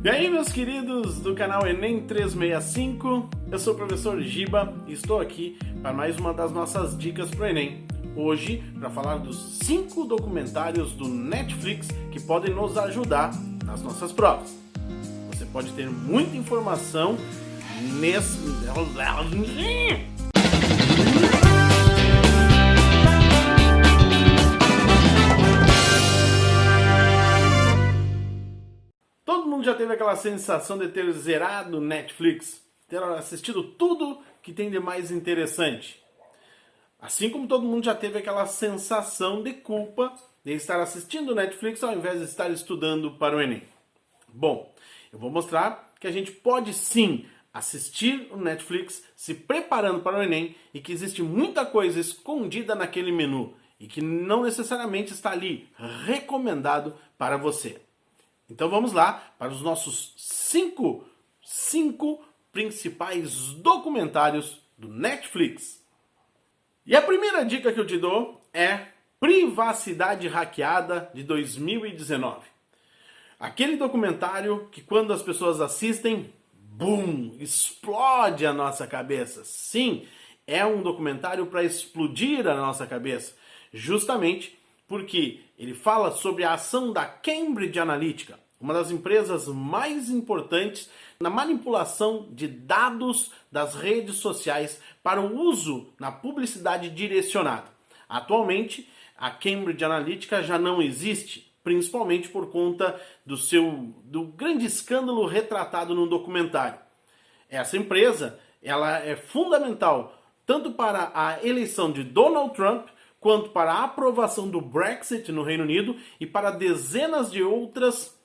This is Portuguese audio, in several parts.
E aí, meus queridos do canal Enem 365, eu sou o professor Giba e estou aqui para mais uma das nossas dicas para o Enem. Hoje, para falar dos 5 documentários do Netflix que podem nos ajudar nas nossas provas. Você pode ter muita informação nesse... Todo mundo já teve aquela sensação de ter zerado Netflix, ter assistido tudo que tem de mais interessante. Assim como todo mundo já teve aquela sensação de culpa de estar assistindo Netflix ao invés de estar estudando para o Enem. Bom, eu vou mostrar que a gente pode sim assistir o Netflix se preparando para o Enem e que existe muita coisa escondida naquele menu e que não necessariamente está ali recomendado para você. Então vamos lá para os nossos 5 principais documentários do Netflix. E a primeira dica que eu te dou é Privacidade Hackeada de 2019. Aquele documentário que quando as pessoas assistem, boom, explode a nossa cabeça. Sim, é um documentário para explodir a nossa cabeça, justamente porque ele fala sobre a ação da Cambridge Analytica, uma das empresas mais importantes na manipulação de dados das redes sociais para o uso na publicidade direcionada. Atualmente, a Cambridge Analytica já não existe, principalmente por conta do grande escândalo retratado no documentário. Essa empresa ela é fundamental tanto para a eleição de Donald Trump, quanto para a aprovação do Brexit no Reino Unido e para dezenas de outras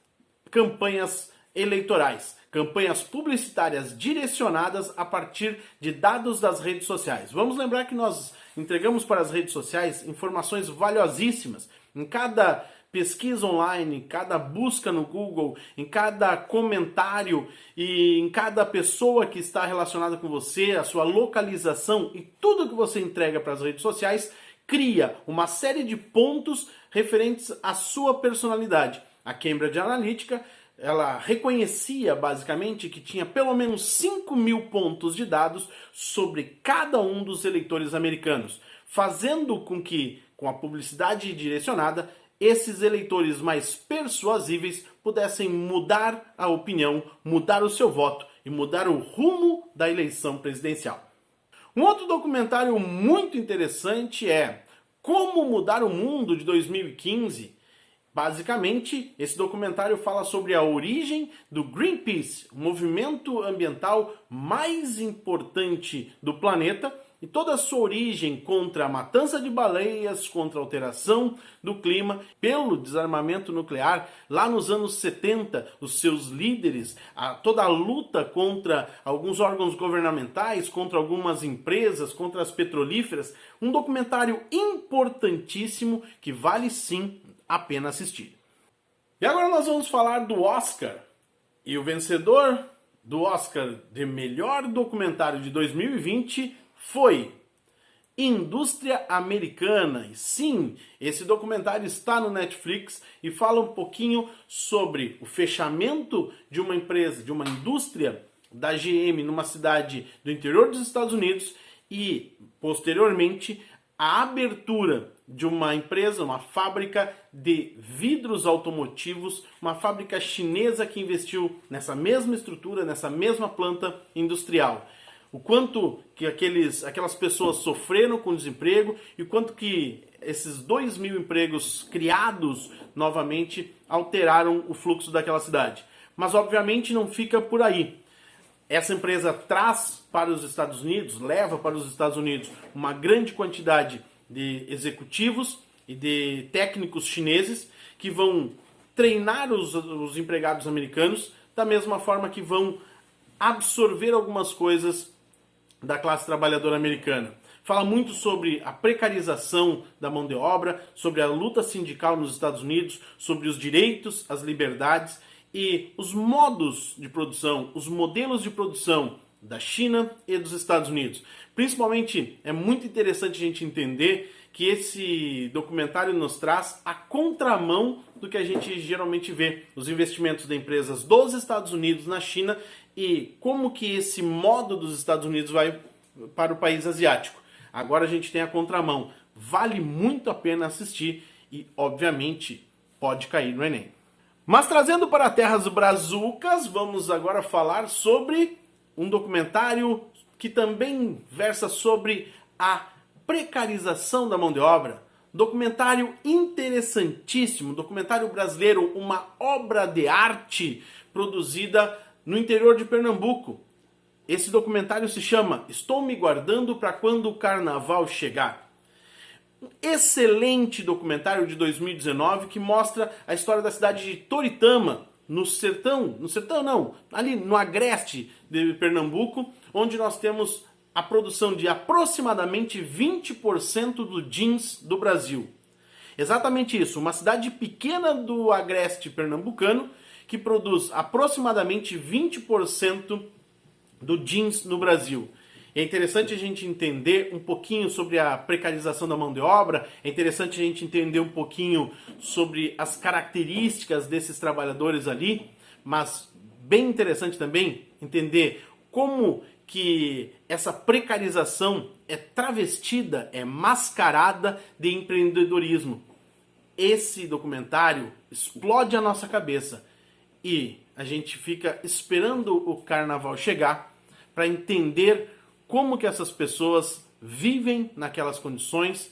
campanhas eleitorais, campanhas publicitárias direcionadas a partir de dados das redes sociais. Vamos lembrar que nós entregamos para as redes sociais informações valiosíssimas. Em cada pesquisa online, em cada busca no Google, em cada comentário e em cada pessoa que está relacionada com você, a sua localização e tudo que você entrega para as redes sociais, cria uma série de pontos referentes à sua personalidade. A Cambridge Analytica, ela reconhecia basicamente que tinha pelo menos 5.000 pontos de dados sobre cada um dos eleitores americanos, fazendo com que, com a publicidade direcionada, esses eleitores mais persuasíveis pudessem mudar a opinião, mudar o seu voto e mudar o rumo da eleição presidencial. Um outro documentário muito interessante é Como Mudar o Mundo, de 2015. Basicamente, esse documentário fala sobre a origem do Greenpeace, o movimento ambiental mais importante do planeta, e toda a sua origem contra a matança de baleias, contra a alteração do clima, pelo desarmamento nuclear. Lá nos anos 70, os seus líderes, toda a luta contra alguns órgãos governamentais, contra algumas empresas, contra as petrolíferas. Um documentário importantíssimo que vale sim a pena assistir. E agora nós vamos falar do Oscar. E o vencedor do Oscar de melhor documentário de 2020 foi Indústria Americana. E sim, esse documentário está no Netflix e fala um pouquinho sobre o fechamento de uma empresa, de uma indústria da GM numa cidade do interior dos Estados Unidos e, posteriormente, a abertura de uma empresa, uma fábrica de vidros automotivos, uma fábrica chinesa que investiu nessa mesma estrutura, nessa mesma planta industrial. O quanto que aquelas pessoas sofreram com desemprego e o quanto que esses 2.000 empregos criados novamente alteraram o fluxo daquela cidade. Mas obviamente não fica por aí. Essa empresa traz para os Estados Unidos, leva para os Estados Unidos uma grande quantidade de executivos e de técnicos chineses que vão treinar os empregados americanos da mesma forma que vão absorver algumas coisas da classe trabalhadora americana. Fala muito sobre a precarização da mão de obra, sobre a luta sindical nos Estados Unidos, sobre os direitos, as liberdades e os modos de produção, os modelos de produção da China e dos Estados Unidos. Principalmente, é muito interessante a gente entender que esse documentário nos traz a contramão do que a gente geralmente vê, os investimentos de empresas dos Estados Unidos na China e como que esse modo dos Estados Unidos vai para o país asiático. Agora a gente tem a contramão. Vale muito a pena assistir e, obviamente, pode cair no Enem. Mas trazendo para terras brazucas, vamos agora falar sobre um documentário que também versa sobre a precarização da mão de obra. Documentário interessantíssimo, documentário brasileiro, uma obra de arte produzida no interior de Pernambuco. Esse documentário se chama Estou Me Guardando para Quando o Carnaval Chegar. Um excelente documentário de 2019 que mostra a história da cidade de Toritama, ali no agreste de Pernambuco, onde nós temos a produção de aproximadamente 20% do jeans do Brasil. Exatamente isso, uma cidade pequena do agreste pernambucano que produz aproximadamente 20% do jeans no Brasil. É interessante a gente entender um pouquinho sobre a precarização da mão de obra, é interessante a gente entender um pouquinho sobre as características desses trabalhadores ali, mas bem interessante também entender como que essa precarização é travestida, é mascarada de empreendedorismo. Esse documentário explode a nossa cabeça e a gente fica esperando o carnaval chegar para entender como que essas pessoas vivem naquelas condições,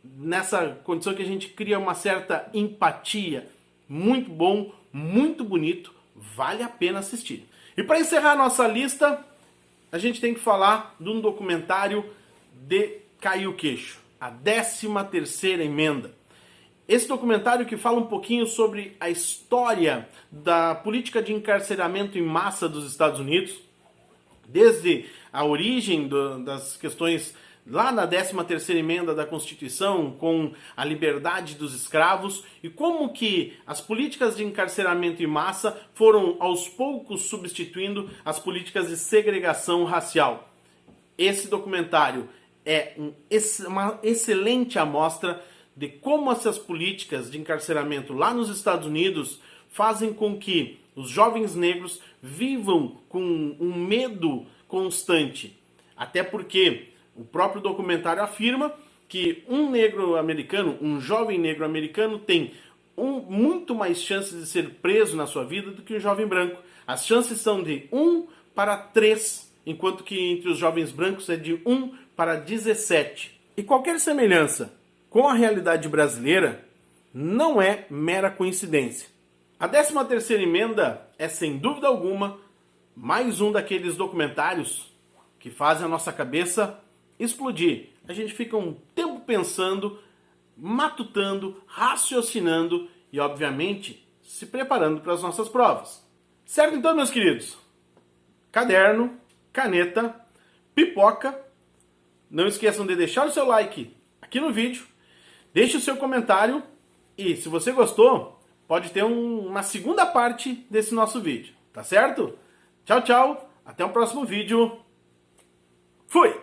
nessa condição que a gente cria uma certa empatia. Muito bom, muito bonito, vale a pena assistir. E para encerrar nossa lista, a gente tem que falar de um documentário de Cair o Queixo, a 13ª Emenda. Esse documentário que fala um pouquinho sobre a história da política de encarceramento em massa dos Estados Unidos, desde a origem das questões lá na 13ª Emenda da Constituição, com a liberdade dos escravos, e como que as políticas de encarceramento em massa foram aos poucos substituindo as políticas de segregação racial. Esse documentário é uma excelente amostra de como essas políticas de encarceramento lá nos Estados Unidos fazem com que os jovens negros vivam com um medo constante. Até porque o próprio documentário afirma que um jovem negro americano tem muito mais chances de ser preso na sua vida do que um jovem branco. As chances são de 1 para 3, enquanto que entre os jovens brancos é de 1 para 17. E qualquer semelhança com a realidade brasileira não é mera coincidência. A 13ª Emenda é, sem dúvida alguma, mais um daqueles documentários que fazem a nossa cabeça explodir. A gente fica um tempo pensando, matutando, raciocinando e, obviamente, se preparando para as nossas provas. Certo então, meus queridos? Caderno, caneta, pipoca. Não esqueçam de deixar o seu like aqui no vídeo. Deixe o seu comentário e, se você gostou, pode ter uma segunda parte desse nosso vídeo. Tá certo? Tchau, tchau. Até o próximo vídeo. Fui!